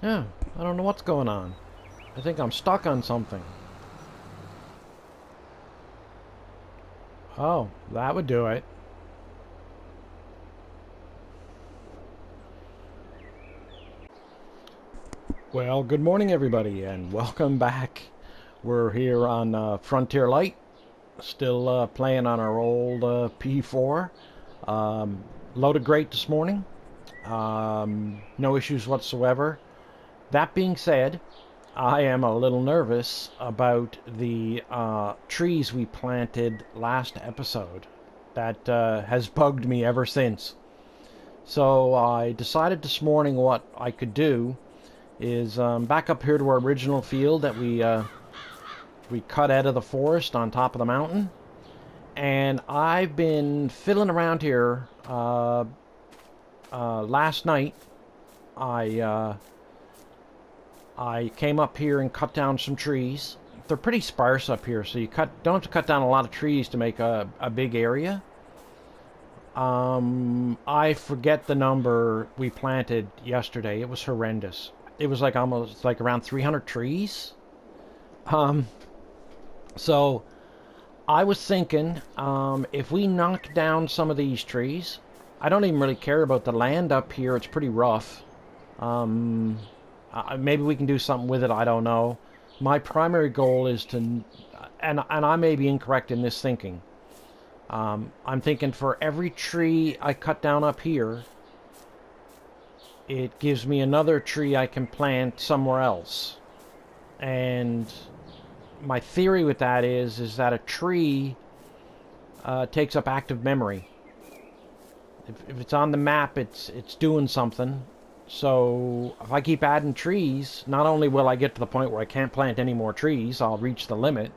Yeah, I don't know what's going on. I think I'm stuck on something. Oh, that would do it. Well, good morning everybody and welcome back. We're here on Frontier Lite, still playing on our old P4. Loaded great this morning. No issues whatsoever. That being said, I am a little nervous about the trees we planted last episode. That has bugged me ever since. So I decided this morning what I could do is back up here to our original field that we cut out of the forest on top of the mountain. And I've been fiddling around here. Last night, I came up here and cut down some trees. They're pretty sparse up here, so you don't have to cut down a lot of trees to make a big area. I forget the number we planted yesterday. It was horrendous. It was like almost like around 300 trees. So I was thinking, if we knock down some of these trees, I don't even really care about the land up here. It's pretty rough. Maybe we can do something with it. I don't know. My primary goal is to, and I may be incorrect in this thinking. I'm thinking for every tree I cut down up here, it gives me another tree I can plant somewhere else. And my theory with that is that a tree takes up active memory. If it's on the map, it's doing something. So if I keep adding trees, not only will I get to the point where I can't plant any more trees, I'll reach the limit,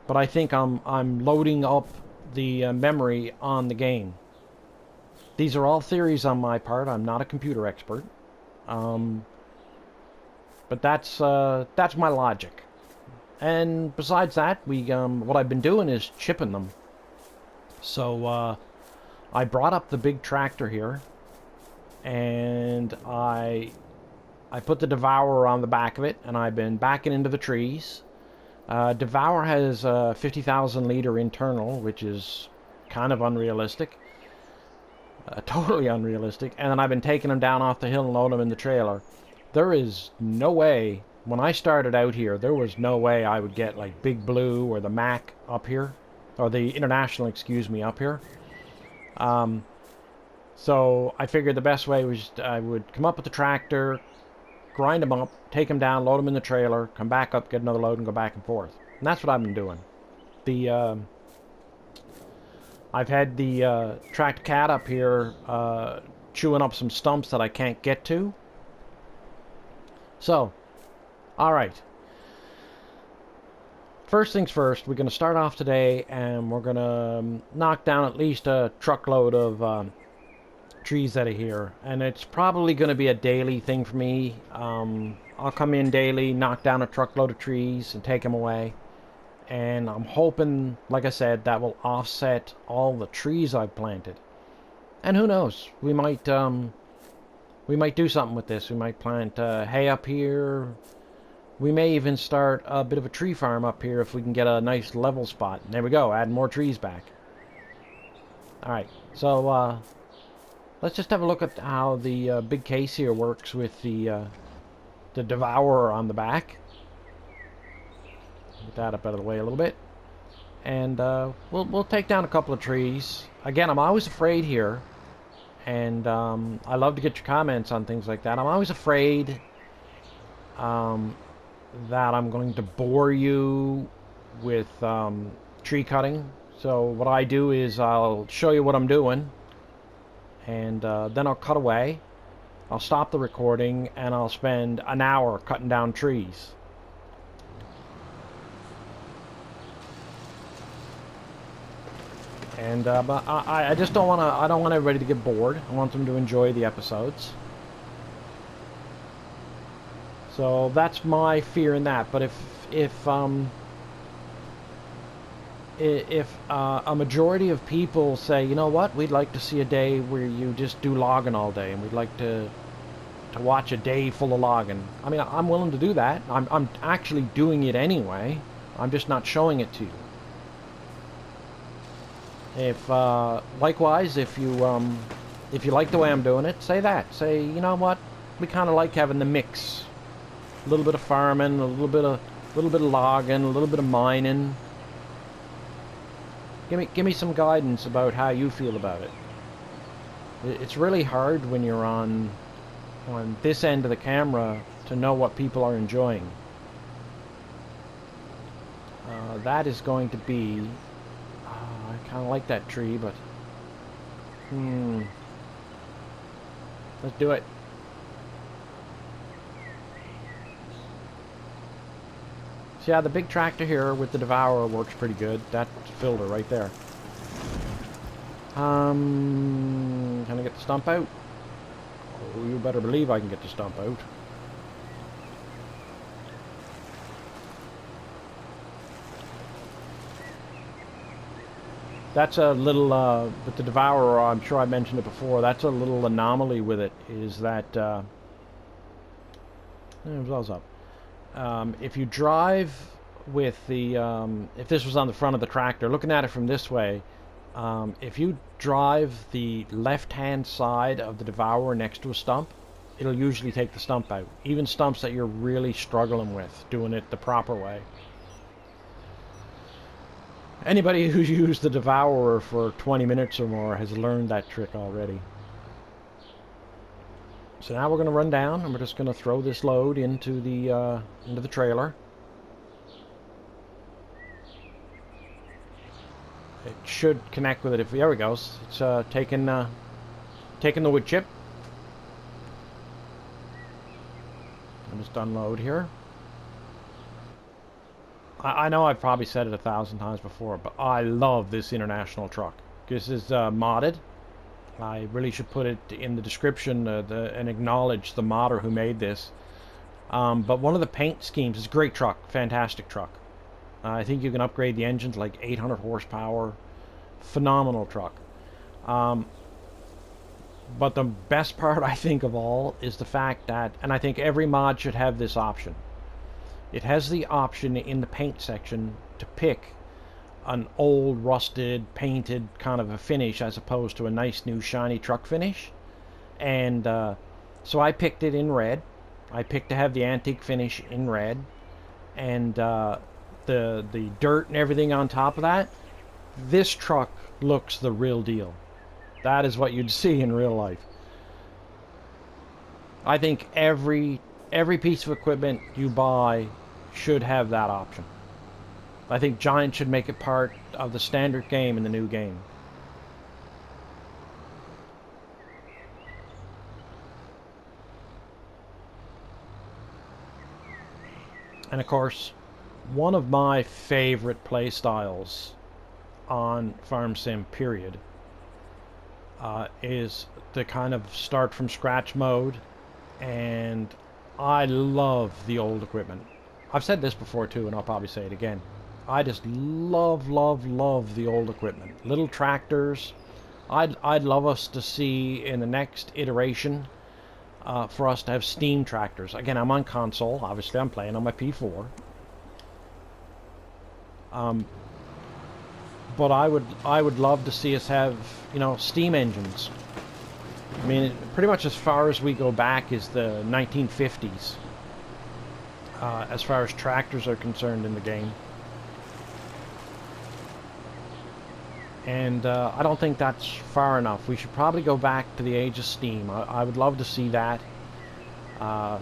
but I think I'm loading up the memory on the game. These are all theories on my part. I'm not a computer expert, but that's my logic. And besides that, what I've been doing is chipping them. So I brought up the big tractor here, and I put the Devourer on the back of it, and I've been backing into the trees. Devour has a 50,000 liter internal, which is kind of unrealistic. Totally unrealistic. And then I've been taking them down off the hill and loading them in the trailer. There is no way, when I started out here, there was no way I would get like Big Blue or the Mac up here, or the International, excuse me, up here. So I figured the best way was I would come up with the tractor, grind them up, take them down, load them in the trailer, come back up, get another load, and go back and forth. And that's what I've been doing. I've had the tracked cat up here chewing up some stumps that I can't get to. So, alright. First things first, we're going to start off today and we're going to knock down at least a truckload of trees out of here. And it's probably going to be a daily thing for me. I'll come in daily, knock down a truckload of trees and take them away. And I'm hoping, like I said, that will offset all the trees I've planted. And who knows? We might do something with this. We might plant hay up here. We may even start a bit of a tree farm up here if we can get a nice level spot. And there we go, add more trees back. Alright, so let's just have a look at how the big case here works with the Devourer on the back. Get that up out of the way a little bit. And we'll take down a couple of trees. Again, I'm always afraid here. And I love to get your comments on things like that. I'm always afraid that I'm going to bore you with tree cutting. So what I do is I'll show you what I'm doing. And then I'll cut away. I'll stop the recording. And I'll spend an hour cutting down trees. And but I just don't want to. I don't want everybody to get bored. I want them to enjoy the episodes. So that's my fear in that. But if a majority of people say, you know what, we'd like to see a day where you just do logging all day, and we'd like to to watch a day full of logging. I mean, I'm willing to do that. I'm actually doing it anyway. I'm just not showing it to you. If likewise, if you like the way I'm doing it, say that. Say, you know what? We kind of like having the mix. A little bit of farming, a little bit of logging, a little bit of mining. Give me some guidance about how you feel about it. It's really hard when you're on this end of the camera to know what people are enjoying. That is going to be... I kind of like that tree, but... Let's do it. So yeah, the big tractor here with the Devourer works pretty good. That filled her right there. Can I get the stump out? Oh, you better believe I can get the stump out. That's a little, with the Devourer, I'm sure I mentioned it before, that's a little anomaly with it, is that, what's up? If you drive with the, if this was on the front of the tractor, looking at it from this way, if you drive the left-hand side of the Devourer next to a stump, it'll usually take the stump out. Even stumps that you're really struggling with, doing it the proper way. Anybody who's used the Devourer for 20 minutes or more has learned that trick already. So now we're going to run down and we're just going to throw this load into the trailer. It should connect with it if... There we go. It's taking the wood chip. I'll just unload here. I know I've probably said it 1,000 times before, but I love this international truck. This is modded. I really should put it in the description and acknowledge the modder who made this. But one of the paint schemes is a great truck, fantastic truck. I think you can upgrade the engine to like 800 horsepower. Phenomenal truck. But the best part, I think, of all is the fact that, and I think every mod should have this option. It has the option in the paint section to pick an old, rusted, painted kind of a finish as opposed to a nice, new, shiny truck finish. And so I picked it in red. I picked to have the antique finish in red. And the dirt and everything on top of that. This truck looks the real deal. That is what you'd see in real life. I think every piece of equipment you buy should have that option. I think Giant should make it part of the standard game in the new game. And of course, one of my favorite play styles on Farm Sim period is the kind of start from scratch mode. And I love the old equipment. I've said this before too, and I'll probably say it again. I just love the old equipment. Little tractors. I'd love us to see in the next iteration for us to have steam tractors. Again, I'm on console. Obviously, I'm playing on my P4. But I would love to see us have, you know, steam engines. I mean, pretty much as far as we go back is the 1950s, as far as tractors are concerned in the game. And I don't think that's far enough. We should probably go back to the age of steam. I would love to see that.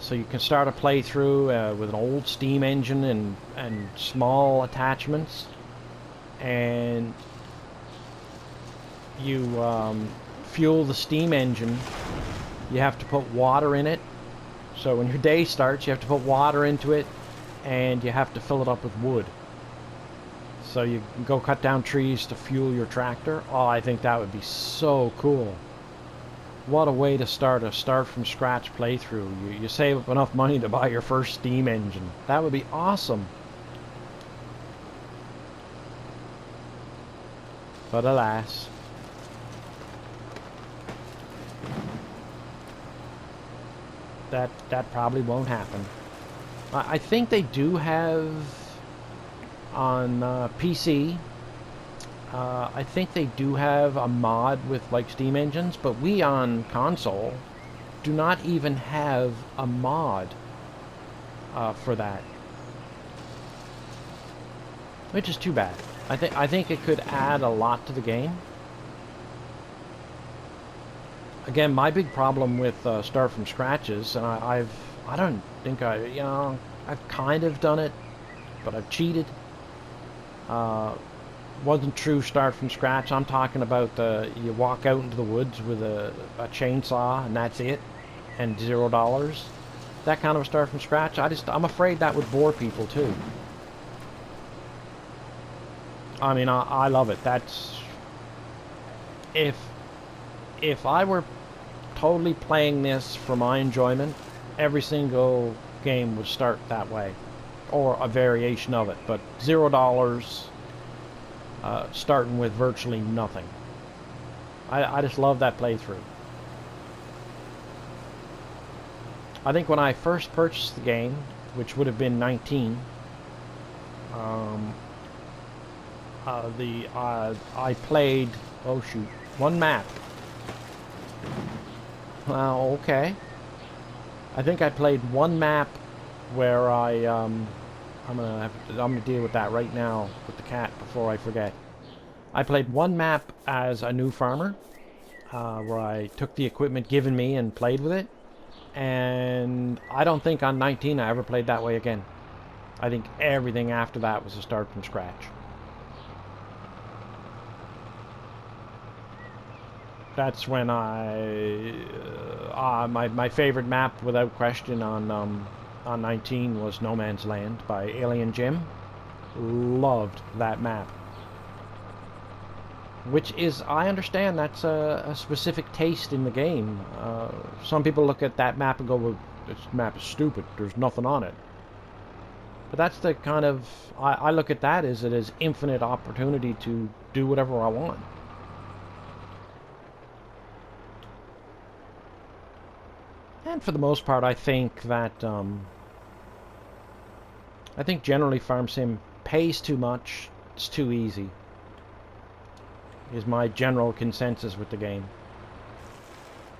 So you can start a playthrough with an old steam engine and small attachments. And you fuel the steam engine. You have to put water in it. So when your day starts, you have to put water into it, and you have to fill it up with wood. So you can go cut down trees to fuel your tractor. Oh, I think that would be so cool. What a way to start a from scratch playthrough. You save up enough money to buy your first steam engine. That would be awesome. But alas. that probably won't happen. I think they do have on PC. I think they do have a mod with like Steam engines, but we on console do not even have a mod for that, which is too bad. I think it could add a lot to the game. Again, my big problem with Start from Scratch is, and I don't think I've kind of done it, but I've cheated. Wasn't true Start from Scratch. I'm talking about you walk out into the woods with a chainsaw and that's it, and $0. That kind of Start from Scratch. I'm afraid that would bore people too. I mean, I love it. That's if I were totally playing this for my enjoyment, every single game would start that way, or a variation of it. But $0, starting with virtually nothing. I just love that playthrough. I think when I first purchased the game, which would have been 19, I played, oh shoot, one map. Well, okay. I think I played one map where I'm gonna deal with that right now with the cat before I forget. I played one map as a new farmer, where I took the equipment given me and played with it. And I don't think on 19 I ever played that way again. I think everything after that was a start from scratch. That's when my favorite map without question on 19 was No Man's Land by Alien Jim. Loved that map. Which is, I understand that's a specific taste in the game. Some people look at that map and go, well, this map is stupid, there's nothing on it. But that's the kind of, I look at that as it is infinite opportunity to do whatever I want. And for the most part, I think that, I think generally Farm Sim pays too much, it's too easy, is my general consensus with the game.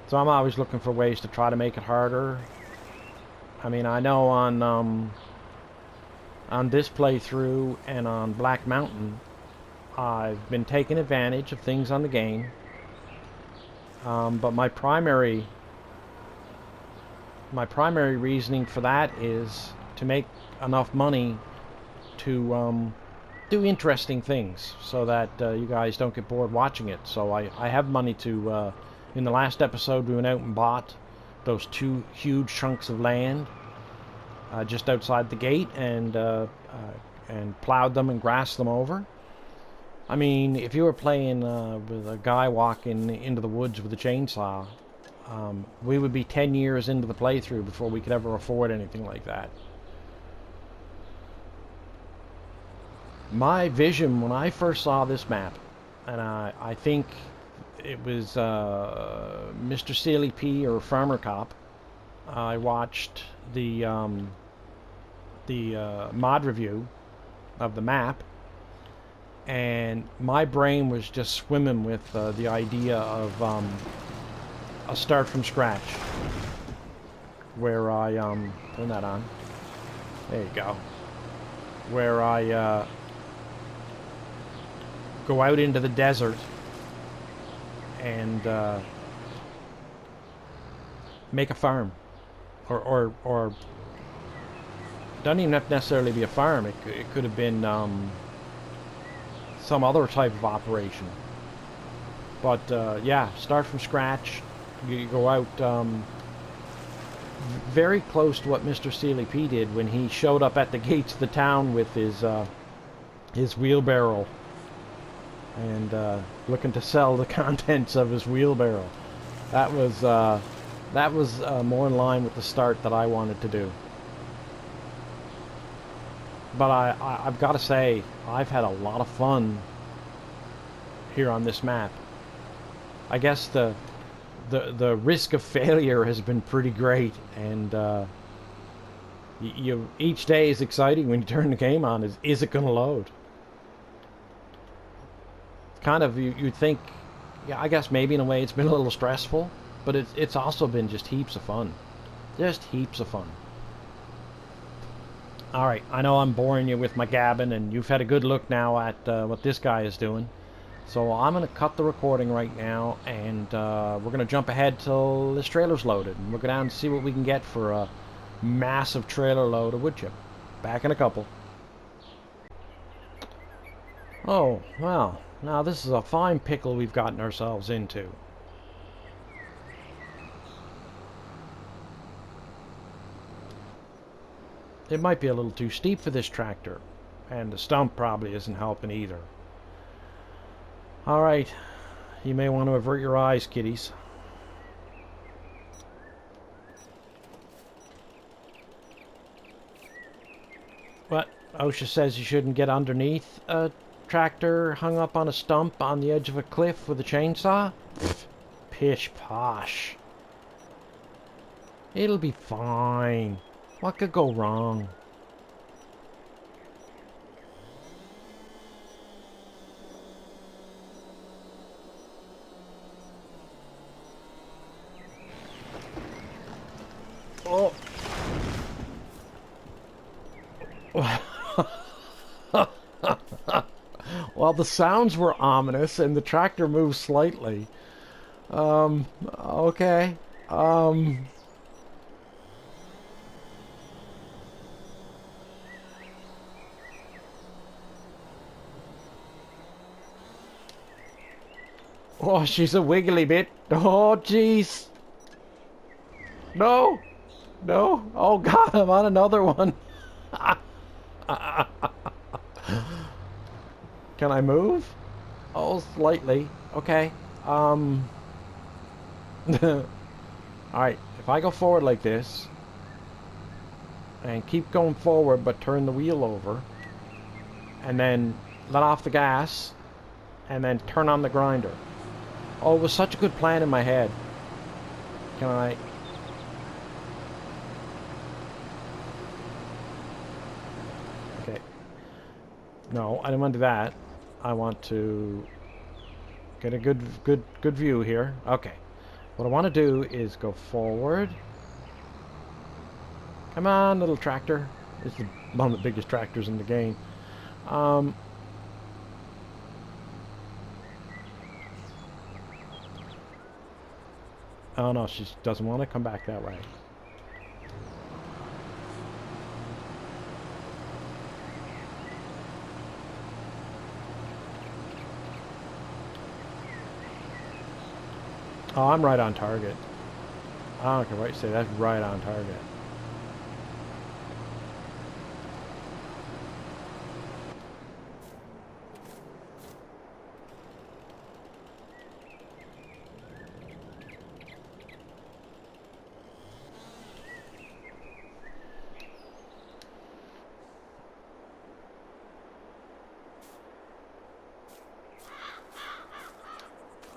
So I'm always looking for ways to try to make it harder. I mean, I know on this playthrough and on Black Mountain, I've been taking advantage of things on the game. But my primary reasoning for that is to make enough money to do interesting things so that you guys don't get bored watching it. So I have money to, in the last episode we went out and bought those 2 huge chunks of land just outside the gate and plowed them and grassed them over. I mean, if you were playing with a guy walking into the woods with a chainsaw, we would be 10 years into the playthrough before we could ever afford anything like that. My vision when I first saw this map, and I think it was Mr. Sealy P or Farmer Cop, I watched the mod review of the map, and my brain was just swimming with the idea of a start from scratch, where I turn that on. There you go. Where I go out into the desert and make a farm, or doesn't even have to necessarily be a farm. It could have been some other type of operation. But yeah, start from scratch. You go out very close to what Mr. Sealy P did when he showed up at the gates of the town with his wheelbarrow and looking to sell the contents of his wheelbarrow. That was more in line with the start that I wanted to do. But I've got to say, I've had a lot of fun here on this map. I guess the the risk of failure has been pretty great, and you each day is exciting when you turn the game on. Is it going to load? Kind of you'd think, yeah, I guess maybe in a way it's been a little stressful, but it's also been just heaps of fun. Just heaps of fun. Alright, I know I'm boring you with my gabbing, and you've had a good look now at what this guy is doing. So I'm going to cut the recording right now, and we're going to jump ahead till this trailer's loaded. And we'll go down and see what we can get for a massive trailer load of wood chip. Back in a couple. Oh, well, now this is a fine pickle we've gotten ourselves into. It might be a little too steep for this tractor, and the stump probably isn't helping either. Alright, you may want to avert your eyes, kiddies. What? OSHA says you shouldn't get underneath a tractor hung up on a stump on the edge of a cliff with a chainsaw? Pfft, pish posh. It'll be fine. What could go wrong? Oh. Well, the sounds were ominous and the tractor moved slightly. Okay. Oh, she's a wiggly bit. Oh, jeez. No. No. Oh, God, I'm on another one. Can I move? Oh, slightly. Okay. Alright, if I go forward like this, and keep going forward but turn the wheel over, and then let off the gas, and then turn on the grinder. Oh, it was such a good plan in my head. Can I... Okay. No, I don't want to do that. I want to get a good view here. Okay. What I want to do is go forward. Come on, little tractor. This is one of the biggest tractors in the game. Oh no, she doesn't want to come back that way. Oh, I'm right on target. I don't care what you say, that's right on target.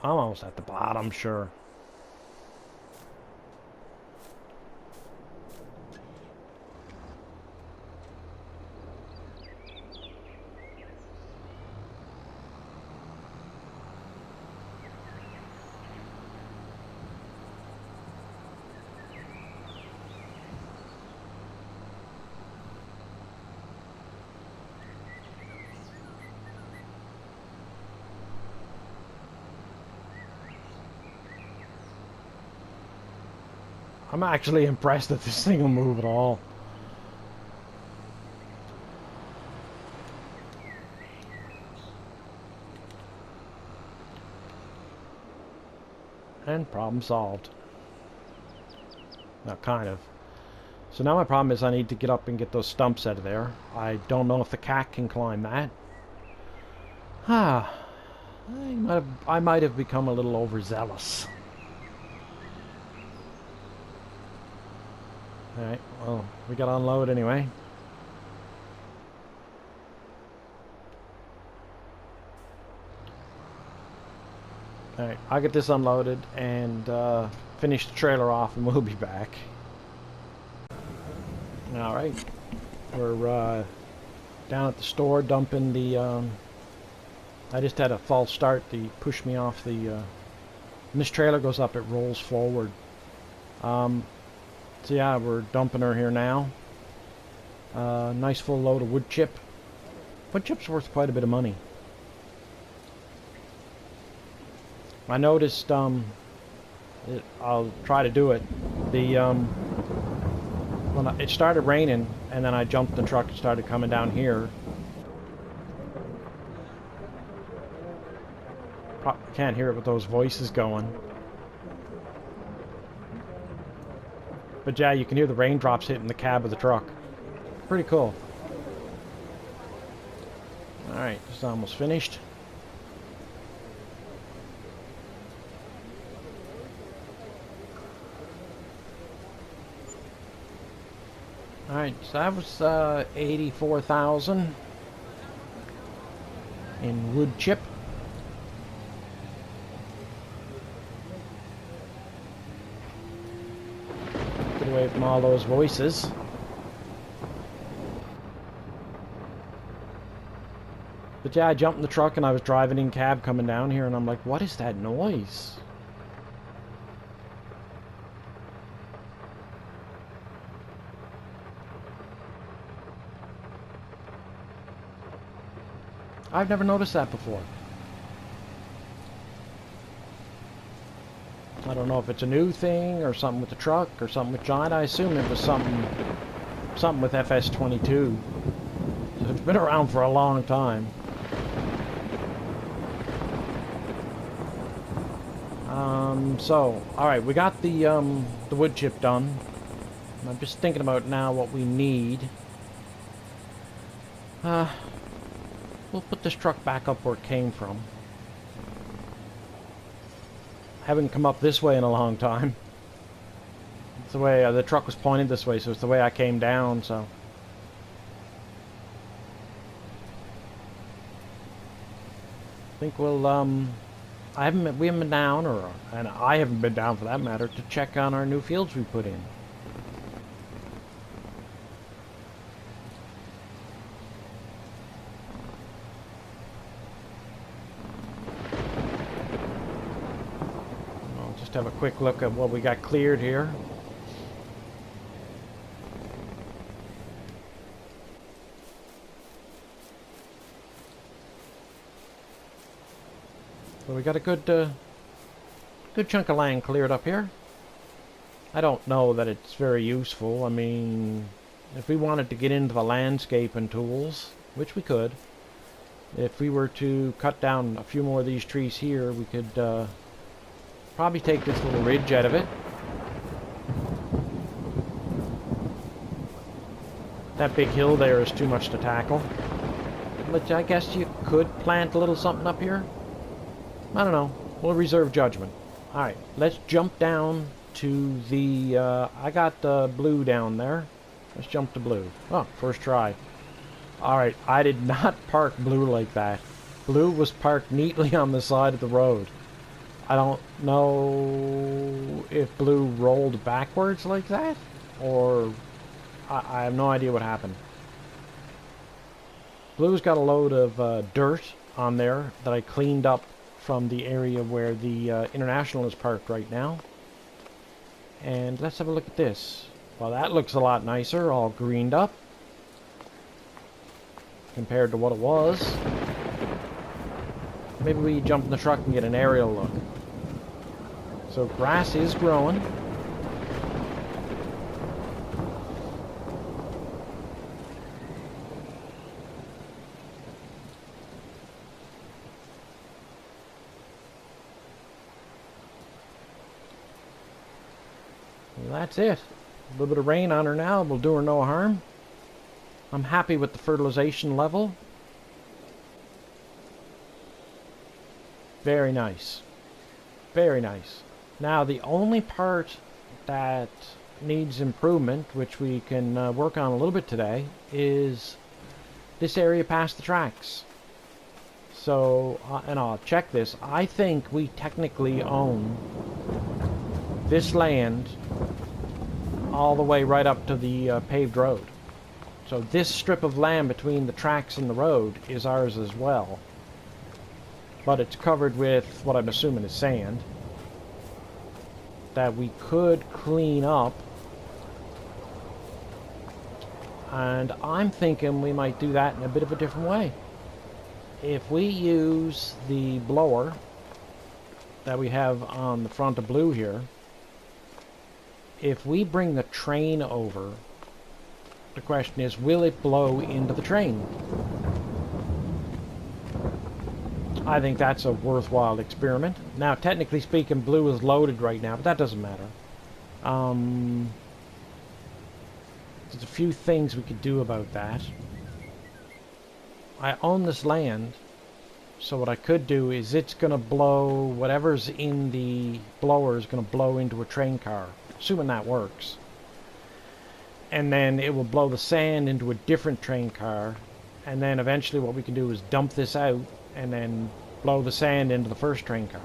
I'm almost at the bottom, sure. I'm actually impressed that this thing will move at all. And problem solved. Well, kind of. So now my problem is I need to get up and get those stumps out of there. I don't know if the cat can climb that. I might have become a little overzealous. Alright, well, we got to unload anyway. Alright, I'll get this unloaded and finish the trailer off and we'll be back. Alright, we're down at the store dumping the... I just had a false start. They pushed me off the... when this trailer goes up, it rolls forward. So yeah, we're dumping her here now. Nice full load of wood chip. Wood chip's worth quite a bit of money. I noticed, I'll try to do it. When it started raining, and then I jumped the truck and started coming down here. Can't hear it with those voices going. But yeah, you can hear the raindrops hitting the cab of the truck. Pretty cool. Alright, it's almost finished. Alright, so that was 84,000 in wood chip. Get away from all those voices. But yeah, I jumped in the truck and I was driving in cab coming down here and I'm like, what is that noise? I've never noticed that before. I don't know if it's a new thing or something with the truck or something with John. I assume it was something with FS22. So it's been around for a long time. So, alright, we got the wood chip done. I'm just thinking about now what we need. We'll put this truck back up where it came from. Haven't come up this way in a long time. It's the way the truck was pointed this way, so it's the way I came down, so. I think we'll, we haven't been down, and I haven't been down for that matter, to check on our new fields we put in. I'll just have a quick look at what we got cleared here. So we got a good chunk of land cleared up here. I don't know that it's very useful. I mean, if we wanted to get into the landscaping tools, which we could, if we were to cut down a few more of these trees here, we could probably take this little ridge out of it. That big hill there is too much to tackle. But I guess you could plant a little something up here. I don't know. We'll reserve judgment. Alright, let's jump down to the... I got blue down there. Let's jump to blue. Oh, first try. Alright, I did not park blue like that. Blue was parked neatly on the side of the road. I don't know if blue rolled backwards like that, or... I have no idea what happened. Blue's got a load of dirt on there that I cleaned up from the area where the International is parked right now. And let's have a look at this. Well, that looks a lot nicer, all greened up compared to what it was. Maybe we jump in the truck and get an aerial look. So grass is growing. That's it. A little bit of rain on her now will do her no harm. I'm happy with the fertilization level. Very nice. Very nice. Now the only part that needs improvement, which we can work on a little bit today, is this area past the tracks. So, and I'll check this, I think we technically own this land all the way right up to the paved road. So this strip of land between the tracks and the road is ours as well. But it's covered with what I'm assuming is sand that we could clean up. And I'm thinking we might do that in a bit of a different way. If we use the blower that we have on the front of Blue here, if we bring the train over, the question is, will it blow into the train? I think that's a worthwhile experiment. Now, technically speaking, Blue is loaded right now, but that doesn't matter. There's a few things we could do about that. I own this land, so what I could do is it's going to blow, whatever's in the blower is going to blow into a train car, assuming that works. And then it will blow the sand into a different train car, and then eventually what we can do is dump this out and then blow the sand into the first train car.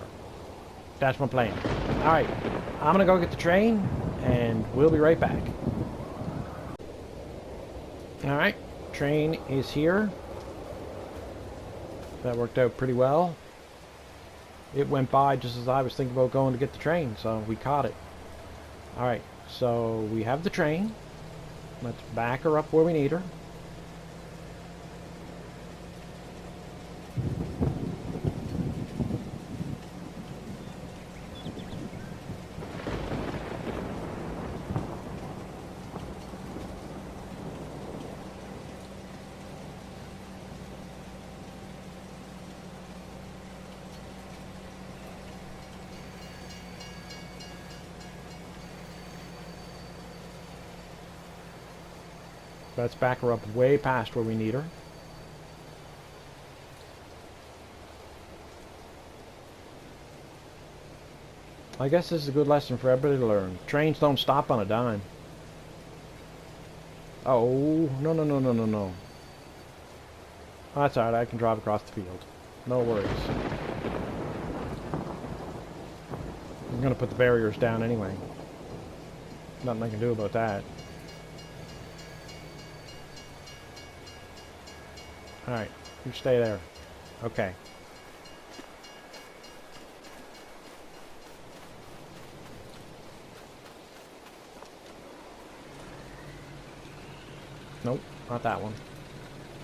That's my plan. Alright, I'm going to go get the train, and we'll be right back. Alright, train is here. That worked out pretty well. It went by just as I was thinking about going to get the train, so we caught it. Alright, so we have the train. Let's back her up where we need her. Let's back her up way past where we need her. I guess this is a good lesson for everybody to learn. Trains don't stop on a dime. Oh, no, no, no, no, no, no. That's alright, I can drive across the field. No worries. I'm gonna put the barriers down anyway. Nothing I can do about that. Alright, you stay there. Okay. Nope, not that one.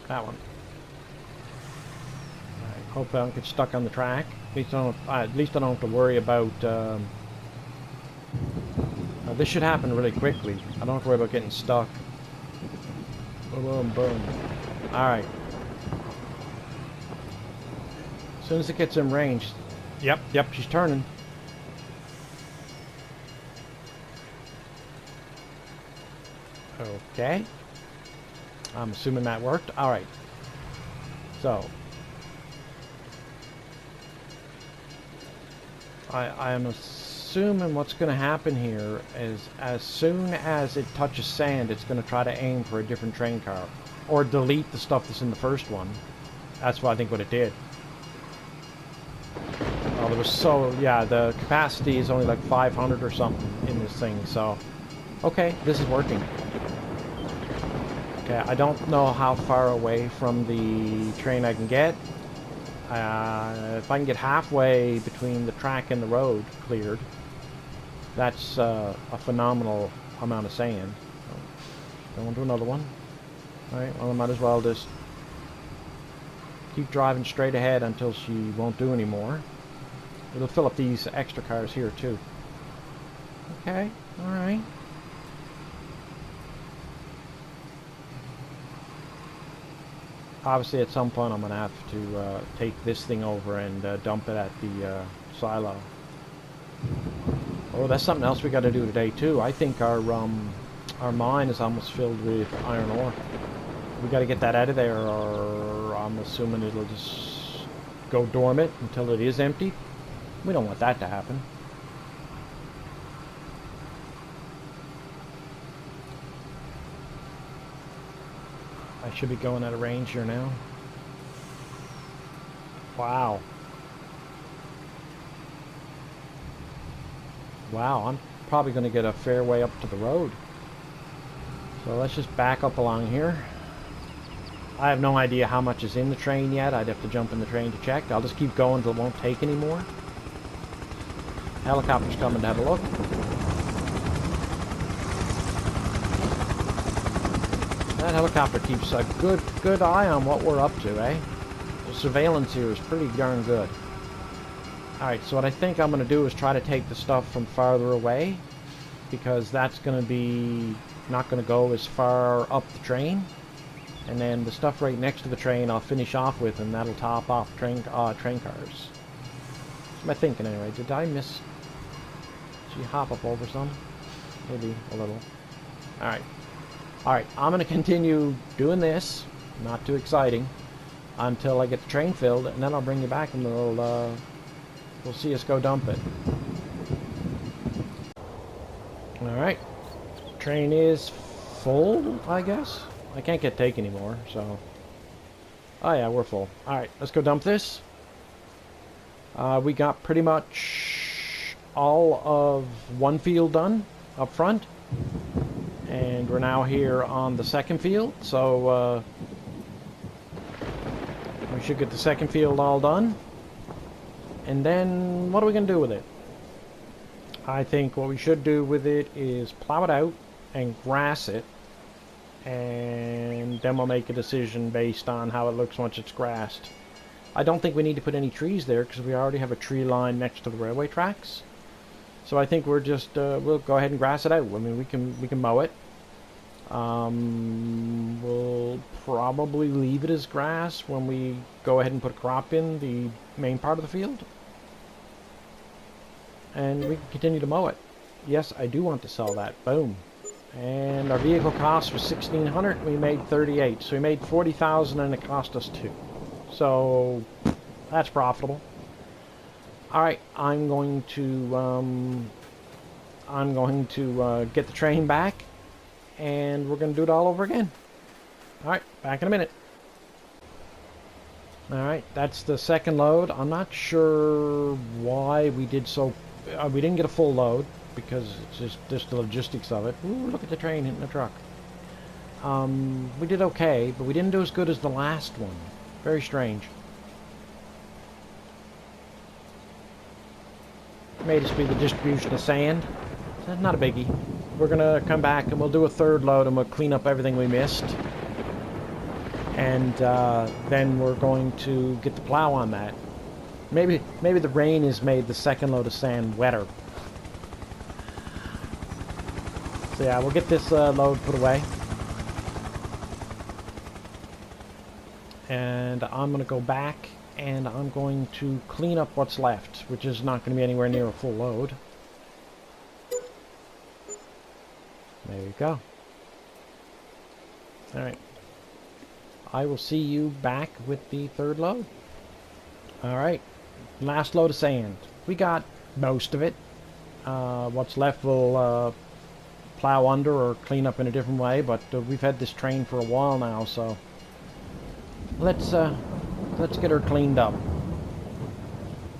That one. Alright, hope I don't get stuck on the track. At least I don't have to worry about... this should happen really quickly. I don't have to worry about getting stuck. Boom, boom, boom. Alright. As soon as it gets in range... Yep, she's turning. Okay. I'm assuming that worked. Alright. So. I am assuming what's going to happen here is as soon as it touches sand, it's going to try to aim for a different train car. Or delete the stuff that's in the first one. That's what I think what it did. Oh, there was so... Yeah, the capacity is only like 500 or something in this thing, so... Okay, this is working. Okay, I don't know how far away from the train I can get. If I can get halfway between the track and the road cleared, that's a phenomenal amount of sand. So, going to another one. Alright, well I might as well just keep driving straight ahead until she won't do any more. It'll fill up these extra cars here too. Okay, alright. Obviously, at some point, I'm going to have to take this thing over and dump it at the silo. Oh, that's something else we got to do today too. I think our mine is almost filled with iron ore. We got to get that out of there, or I'm assuming it'll just go dormant until it is empty. We don't want that to happen. I should be going out of range here now. Wow. Wow, I'm probably going to get a fair way up to the road. So let's just back up along here. I have no idea how much is in the train yet. I'd have to jump in the train to check. I'll just keep going until it won't take anymore. Helicopter's coming to have a look. That helicopter keeps a good eye on what we're up to, eh? The surveillance here is pretty darn good. Alright, so what I think I'm going to do is try to take the stuff from farther away, because that's going to be not going to go as far up the train. And then the stuff right next to the train I'll finish off with, and that'll top off train cars. That's my thinking anyway. Did I miss... Did she hop up over some? Maybe a little. Alright. Alright, I'm going to continue doing this, not too exciting, until I get the train filled, and then I'll bring you back and we'll see us go dump it. Alright. Train is full, I guess? I can't get take anymore, so... Oh yeah, we're full. Alright, let's go dump this. We got pretty much all of one field done up front. And we're now here on the second field, so we should get the second field all done. And then, what are we going to do with it? I think what we should do with it is plow it out and grass it. And then we'll make a decision based on how it looks once it's grassed. I don't think we need to put any trees there because we already have a tree line next to the railway tracks. So I think we're just we'll go ahead and grass it out. I mean, we can mow it. We'll probably leave it as grass when we go ahead and put a crop in the main part of the field. And we can continue to mow it. Yes, I do want to sell that. Boom. And our vehicle cost was $1,600. We made 38. So we made 40,000 and it cost us 2. So that's profitable. All right, I'm going to get the train back, and we're going to do it all over again. All right, back in a minute. All right, that's the second load. I'm not sure why we did so. We didn't get a full load because it's just the logistics of it. Ooh, look at the train hitting the truck. We did okay, but we didn't do as good as the last one. Very strange. May just be the distribution of sand. That's not a biggie. We're gonna come back and we'll do a third load and we'll clean up everything we missed. And then we're going to get the plow on that. Maybe the rain has made the second load of sand wetter. So yeah, we'll get this load put away. And I'm going to go back and I'm going to clean up what's left, which is not going to be anywhere near a full load. There you go. Alright. I will see you back with the third load. Alright. Last load of sand. We got most of it. What's left we'll plow under or clean up in a different way, but we've had this train for a while now, so let's get her cleaned up.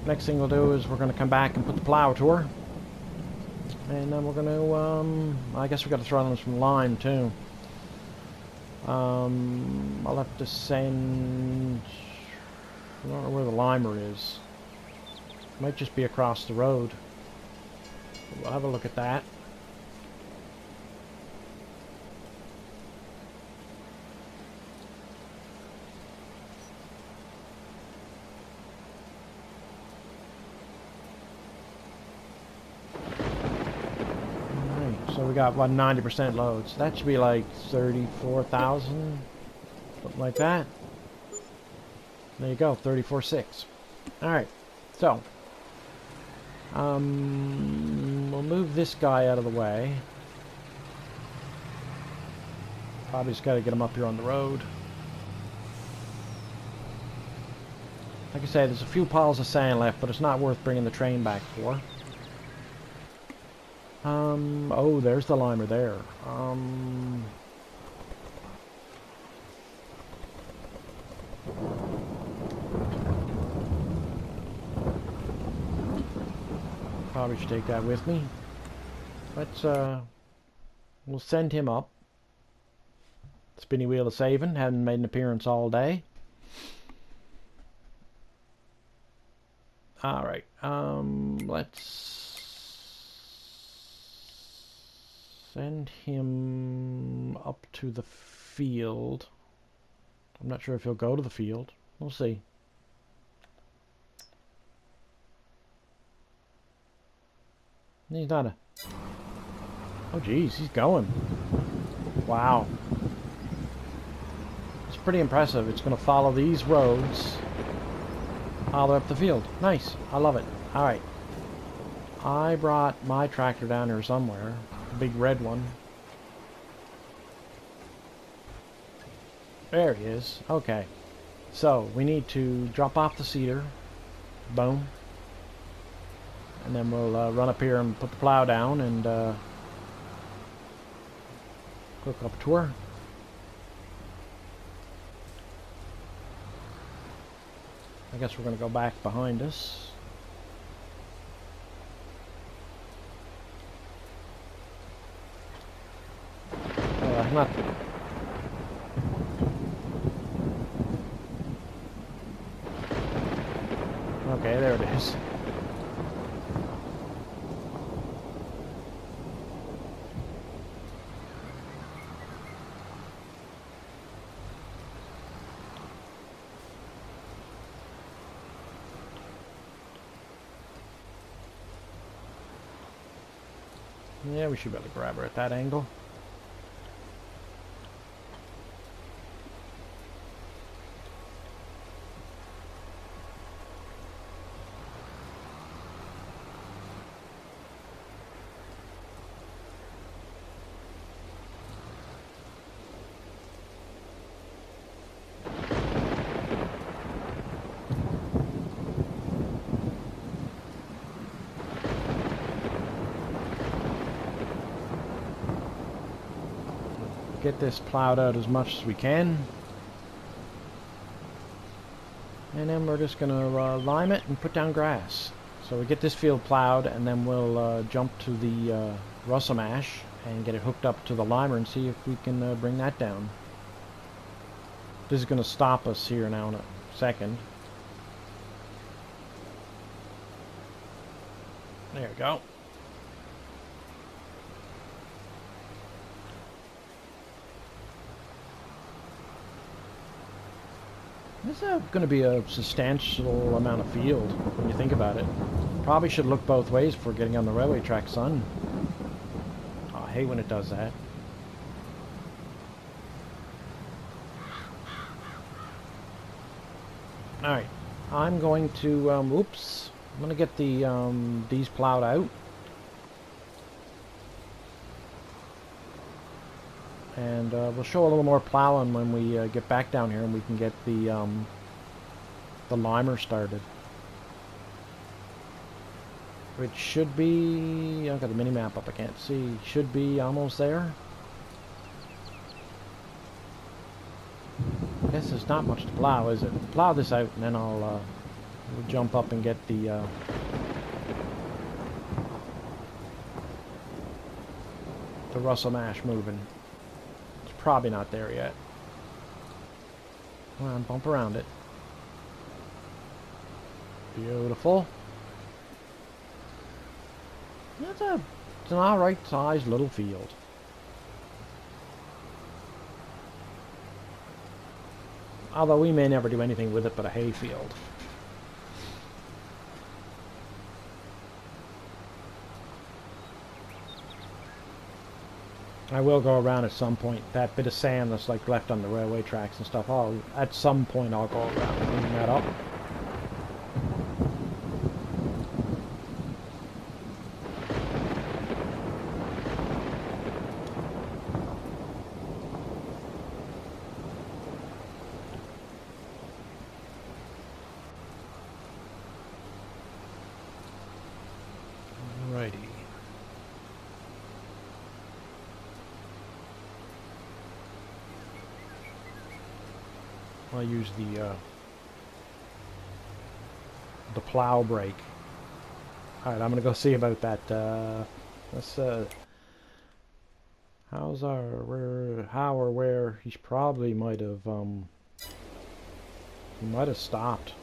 Next thing we'll do is we're going to come back and put the plow to her. And then we're going to, I guess we've got to throw in some lime too. I'll have to send, I don't know where the limer is. Might just be across the road. We'll have a look at that. So we got, what, 90% loads. That should be like 34,000, something like that. There you go, 34.6. Alright, so we'll move this guy out of the way. Probably just got to get him up here on the road. Like I say, there's a few piles of sand left, but it's not worth bringing the train back for. Oh, there's the limer there. Probably should take that with me. Let's, we'll send him up. Spinny wheel of saving. Hadn't made an appearance all day. Alright, let's send him up to the field. I'm not sure if he'll go to the field. We'll see. He's not a... Oh, geez, he's going. Wow. It's pretty impressive. It's going to follow these roads all the way up the field. Nice. I love it. Alright. I brought my tractor down here somewhere. The big red one. There he is. Okay. So, we need to drop off the cedar. Boom. And then we'll run up here and put the plow down and hook up to her. I guess we're going to go back behind us. Not... Okay, there it is. Yeah, we should be able to grab her at that angle. Get this plowed out as much as we can, and then we're just gonna lime it and put down grass. So we get this field plowed, and then we'll jump to the Russell mash and get it hooked up to the limer and see if we can bring that down. This is gonna stop us here now in a second. There we go. This is going to be a substantial amount of field when you think about it. Probably should look both ways before getting on the railway track, son. Oh, I hate when it does that. Alright, I'm going to, oops, I'm going to get the, these plowed out. And we'll show a little more plowing when we get back down here and we can get the limer started. Which should be, I've got the mini map up, I can't see, should be almost there. I guess there's not much to plow, is it? Plow this out and then I'll we'll jump up and get the Russell mash moving. Probably not there yet. Come on, bump around it. Beautiful. It's an alright sized little field. Although we may never do anything with it but a hay field. I will go around at some point. That bit of sand that's like left on the railway tracks and stuff, at some point I'll go around and clean that up. Alrighty. I'll use the plow brake Alright, I'm gonna go see about that. Let's, how's our, how or where? He probably might have, he might have stopped.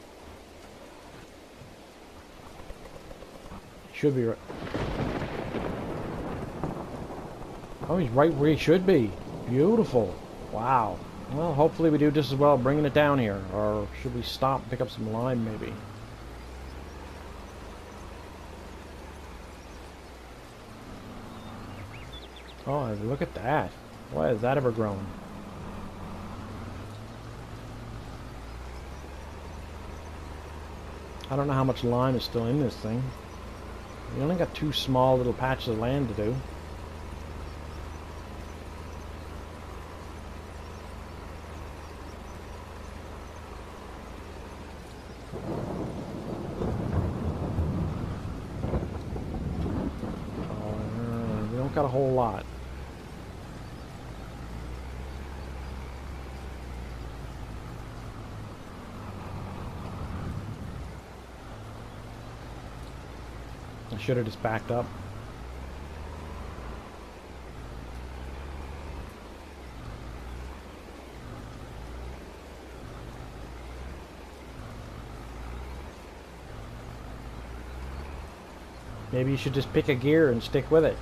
He should be right. Oh, he's right where he should be. Beautiful. Wow. Well, hopefully we do just as well bringing it down here. Or should we stop and pick up some lime, maybe? Oh, look at that. Why has that ever grown? I don't know how much lime is still in this thing. We only got 2 small little patches of land to do. We don't got a whole lot. I should have just backed up. Maybe you should just pick a gear and stick with it.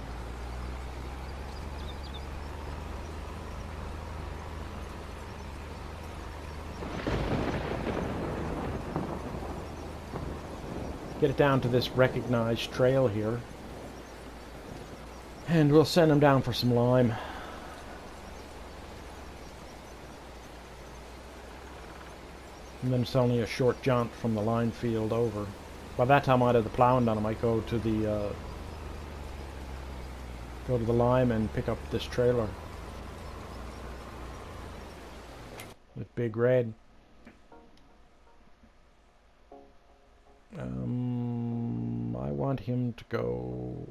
Get it down to this recognized trail here. And we'll send them down for some lime. And then it's only a short jaunt from the lime field over. By that time I'd have the plowing done. I might go to the lime and pick up this trailer with Big Red. I want him to go.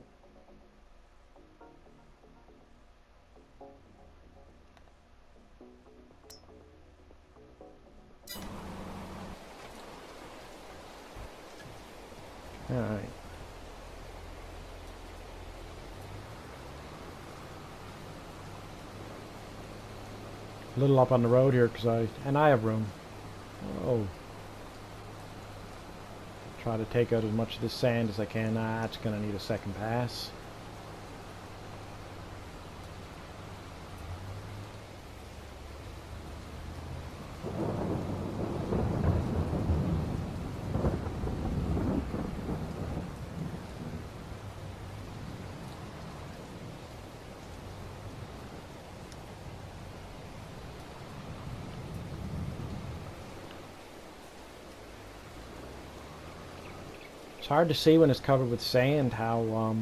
All right. A little up on the road here because I have room. Oh. Try to take out as much of this sand as I can. It's going to need a second pass. It's hard to see when it's covered with sand how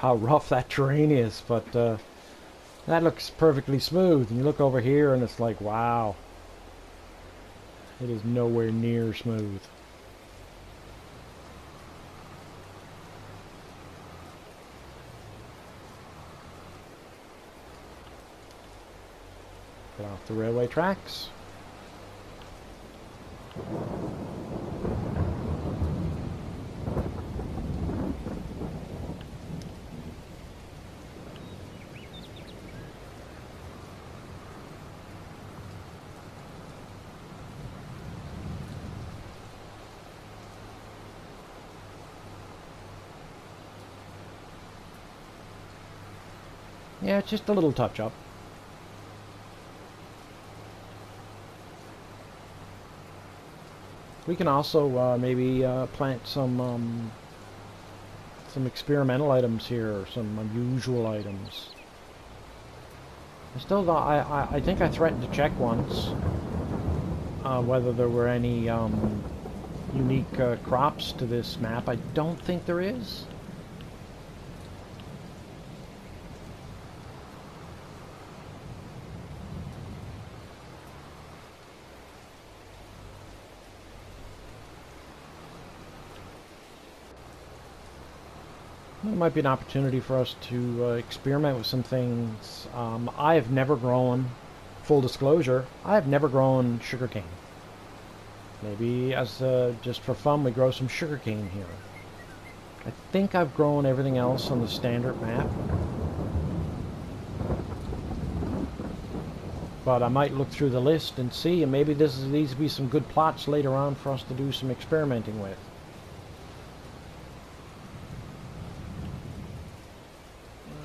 rough that terrain is, but that looks perfectly smooth. And you look over here and it's like, wow, it is nowhere near smooth. Get off the railway tracks. Yeah, it's just a little touch-up. We can also maybe plant some experimental items here, some unusual items. I still don't. I think I threatened to check once whether there were any unique crops to this map. I don't think there is. It might be an opportunity for us to experiment with some things. I have never grown, full disclosure, I have never grown sugarcane. Maybe as just for fun we grow some sugarcane here. I think I've grown everything else on the standard map. But I might look through the list and see, and maybe these would be some good plots later on for us to do some experimenting with.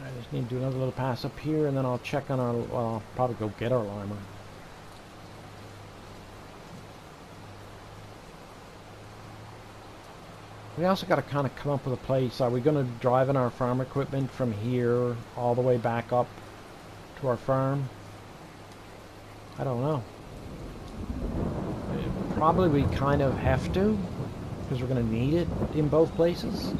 I just need to do another little pass up here, and then I'll check on our, well, I'll probably go get our limer. We also got to kind of come up with a place. Are we going to drive in our farm equipment from here all the way back up to our farm? I don't know. Probably we kind of have to, because we're going to need it in both places.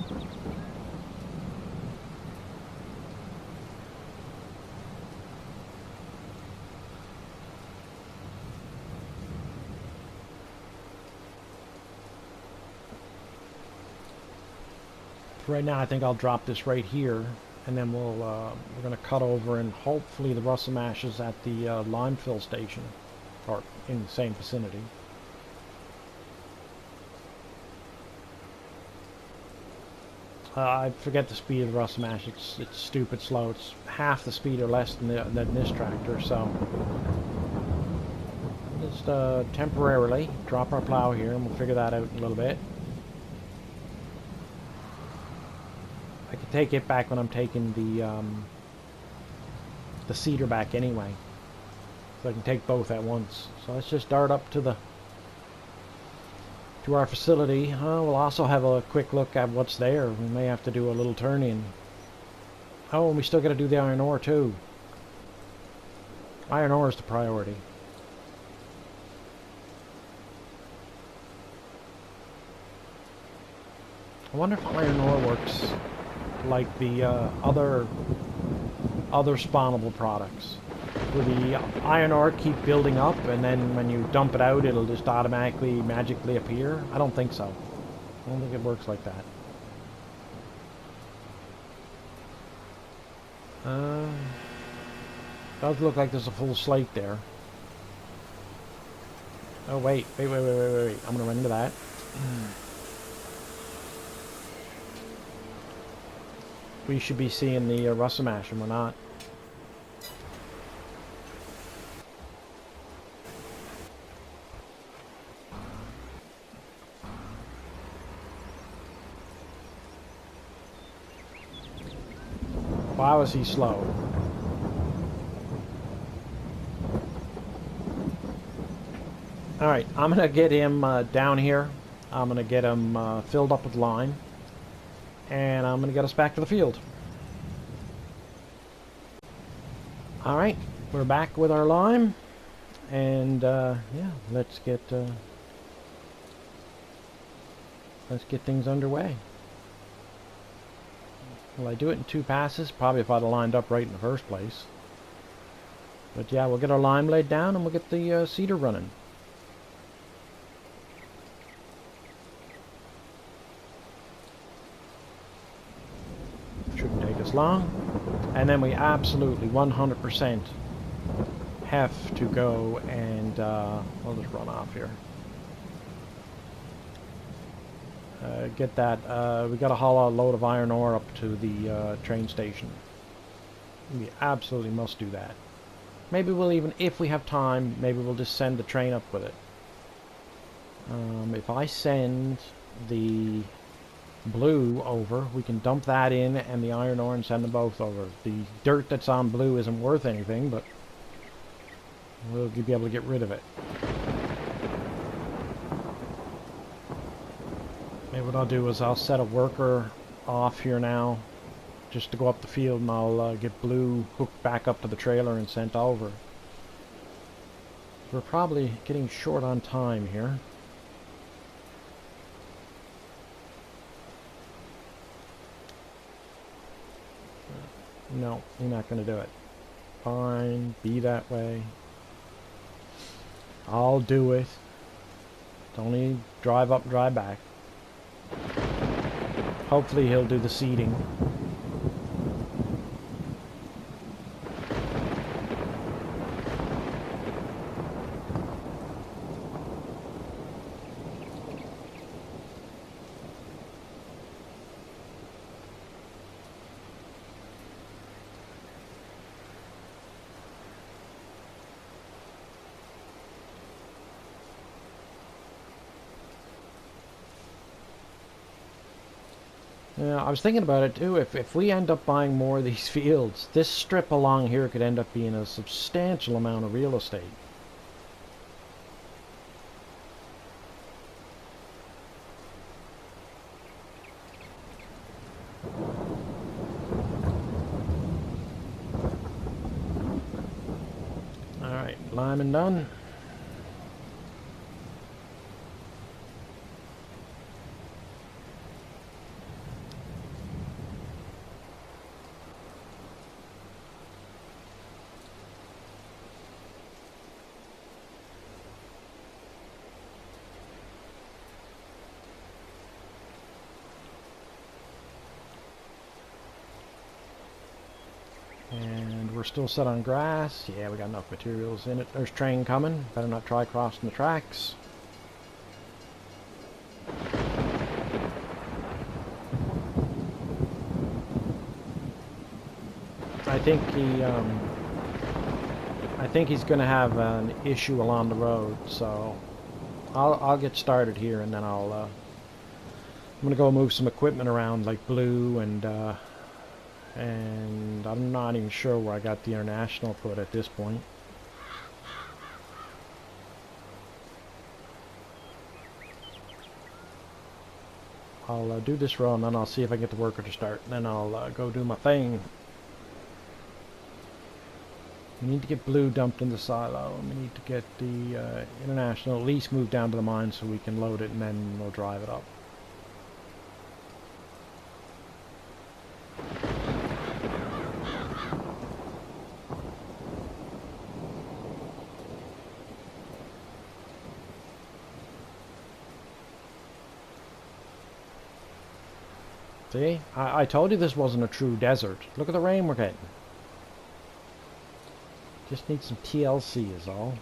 For right now, I think I'll drop this right here, and then we're going to cut over, and hopefully the Russell Mash is at the lime fill station, or in the same vicinity. I forget the speed of the Russell Mash. It's stupid slow. It's half the speed or less than this tractor. So just temporarily drop our plow here, and we'll figure that out in a little bit. I can take it back when I'm taking the seeder back anyway, so I can take both at once. So let's just dart up to our facility. We'll also have a quick look at what's there. We may have to do a little turn-in. Oh, and we still got to do the iron ore too. Iron ore is the priority. I wonder if iron ore works like the other spawnable products. Will the iron ore keep building up, and then when you dump it out, it'll just automatically, magically appear? I don't think so. I don't think it works like that. Does look like there's a full slate there. Oh, wait. I'm gonna run into that. We should be seeing the Russell Mash, and we're not. Why was he slow? Alright, I'm gonna get him down here. I'm gonna get him filled up with lime. And I'm gonna get us back to the field. Alright, we're back with our lime. And yeah, let's get things underway. Will I do it in 2 passes? Probably if I'd have lined up right in the first place. But yeah, we'll get our lime laid down, and we'll get the seeder running. Shouldn't take us long. And then we absolutely 100% have to go and I'll just run off here. Get that. We got to haul a load of iron ore up to the train station. We absolutely must do that. Maybe we'll even, if we have time, maybe we'll just send the train up with it. If I send the blue over, we can dump that in and the iron ore and send them both over. The dirt that's on blue isn't worth anything, but we'll be able to get rid of it. Maybe what I'll do is I'll set a worker off here now just to go up the field, and I'll get blue hooked back up to the trailer and sent over. We're probably getting short on time here. No, you're not going to do it. Fine, be that way. I'll do it. It's only drive up, drive back. Hopefully he'll do the seeding. Yeah, I was thinking about it too. If we end up buying more of these fields, this strip along here could end up being a substantial amount of real estate. Alright, liming done. And we're still set on grass. Yeah, we got enough materials in it. There's train coming. Better not try crossing the tracks. I think he's going to have an issue along the road, so I'll get started here, and then I'm going to go move some equipment around, like blue and I'm not even sure where I got the international put at this point. I'll do this row, and then I'll see if I can get the worker to start, and then I'll go do my thing. We need to get blue dumped in the silo, and we need to get the international at least moved down to the mine so we can load it, and then we'll drive it up. See? I told you this wasn't a true desert. Look at the rain we're getting. Just need some TLC is all.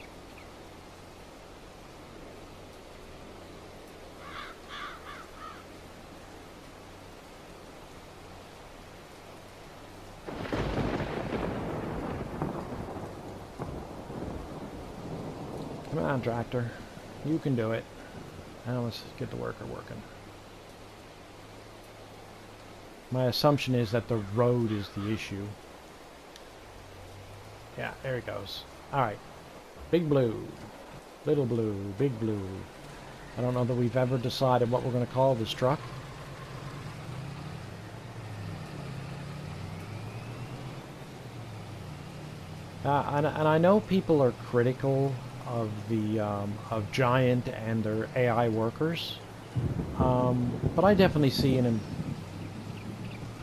Come on, tractor. You can do it. Now let's get the worker working. My assumption is that the road is the issue. Yeah, there it goes. Alright. Big blue. Little blue. Big blue. I don't know that we've ever decided what we're going to call this truck. And I know people are critical of the of Giant and their AI workers. But I definitely see an...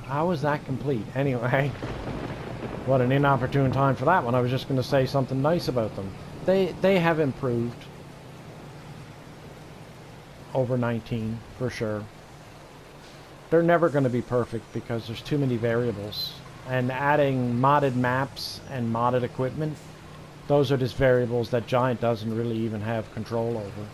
How is that complete? Anyway, what an inopportune time for that one. I was just going to say something nice about them. They have improved over 19, for sure. They're never going to be perfect because there's too many variables. And adding modded maps and modded equipment, those are just variables that Giant doesn't really even have control over.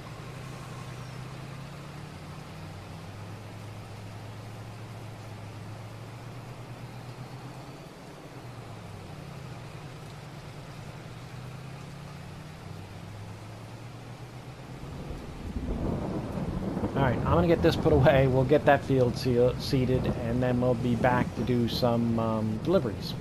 Alright, I'm going to get this put away. We'll get that field seeded, and then we'll be back to do some deliveries.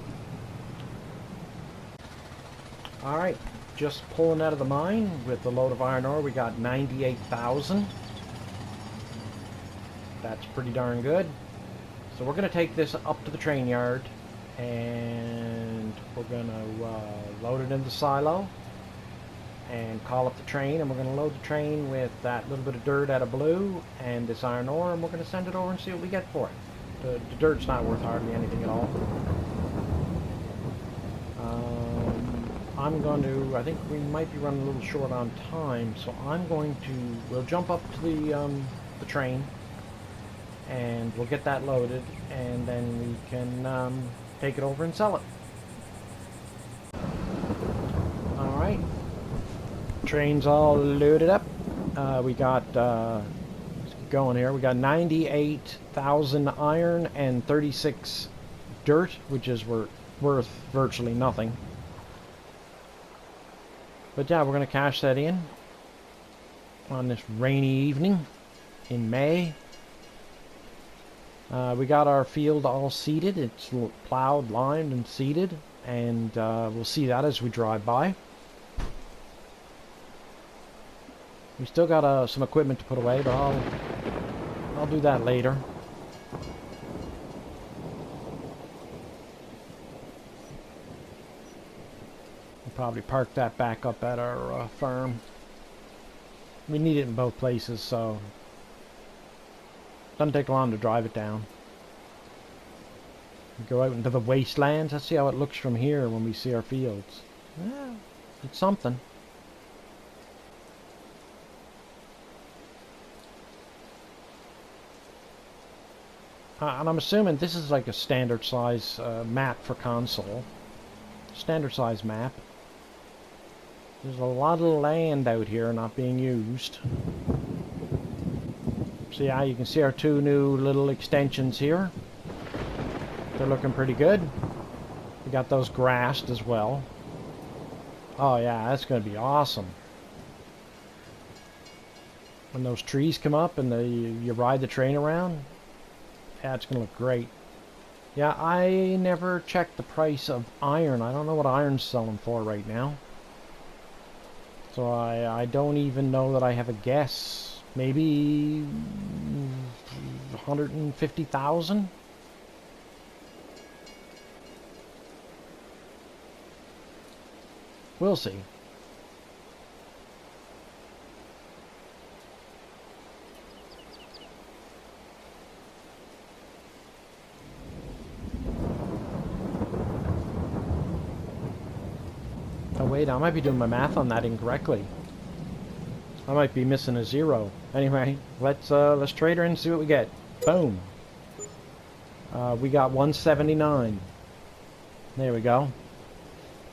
Alright, just pulling out of the mine with the load of iron ore. We got 98,000. That's pretty darn good. So we're going to take this up to the train yard, and we're going to load it in the silo and call up the train, and we're going to load the train with that little bit of dirt out of blue and this iron ore, and we're going to send it over and see what we get for it. The dirt's not worth hardly anything at all. I think we might be running a little short on time, so we'll jump up to the train, and we'll get that loaded, and then we can take it over and sell it. Alright. Train's all loaded up. We got, let's keep going here. We got 98,000 iron and 36 dirt, which is worth virtually nothing. But yeah, we're going to cash that in on this rainy evening in May. We got our field all seeded. It's plowed, lined, and seeded, and we'll see that as we drive by. We still got some equipment to put away, but I'll do that later. We'll probably park that back up at our farm. We need it in both places, so doesn't take long to drive it down. We go out into the wastelands. Let's see how it looks from here when we see our fields. Yeah, it's something. And I'm assuming this is like a standard size map for console. Standard size map. There's a lot of land out here not being used. So yeah, you can see our two new little extensions here. They're looking pretty good. We got those grassed as well. Oh yeah, that's going to be awesome. When those trees come up and you ride the train around, yeah, it's going to look great. Yeah, I never checked the price of iron. I don't know what iron's selling for right now. So I don't even know that I have a guess. Maybe 150,000? We'll see. Oh wait, I might be doing my math on that incorrectly. I might be missing a zero. Anyway, let's trade her in and see what we get. Boom. We got 179. There we go.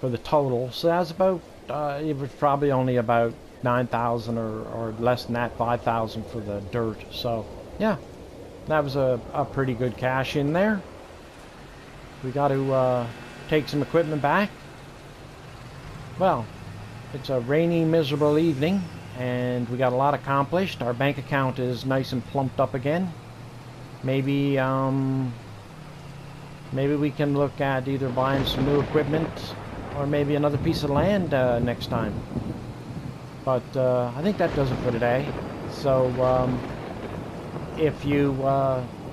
For the total. So that's about, it was probably only about 9,000 or less than that, 5,000 for the dirt. So, yeah. That was a pretty good cash in there. We got to take some equipment back. Well, it's a rainy, miserable evening, and we got a lot accomplished. Our bank account is nice and plumped up again. Maybe maybe we can look at either buying some new equipment or maybe another piece of land next time. But I think that does it for today. So if you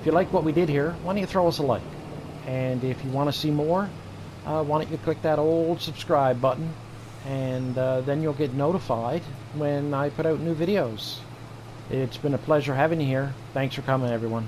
like what we did here, why don't you throw us a like? And if you want to see more, why don't you click that old subscribe button, and then you'll get notified when I put out new videos. It's been a pleasure having you here. Thanks for coming, everyone.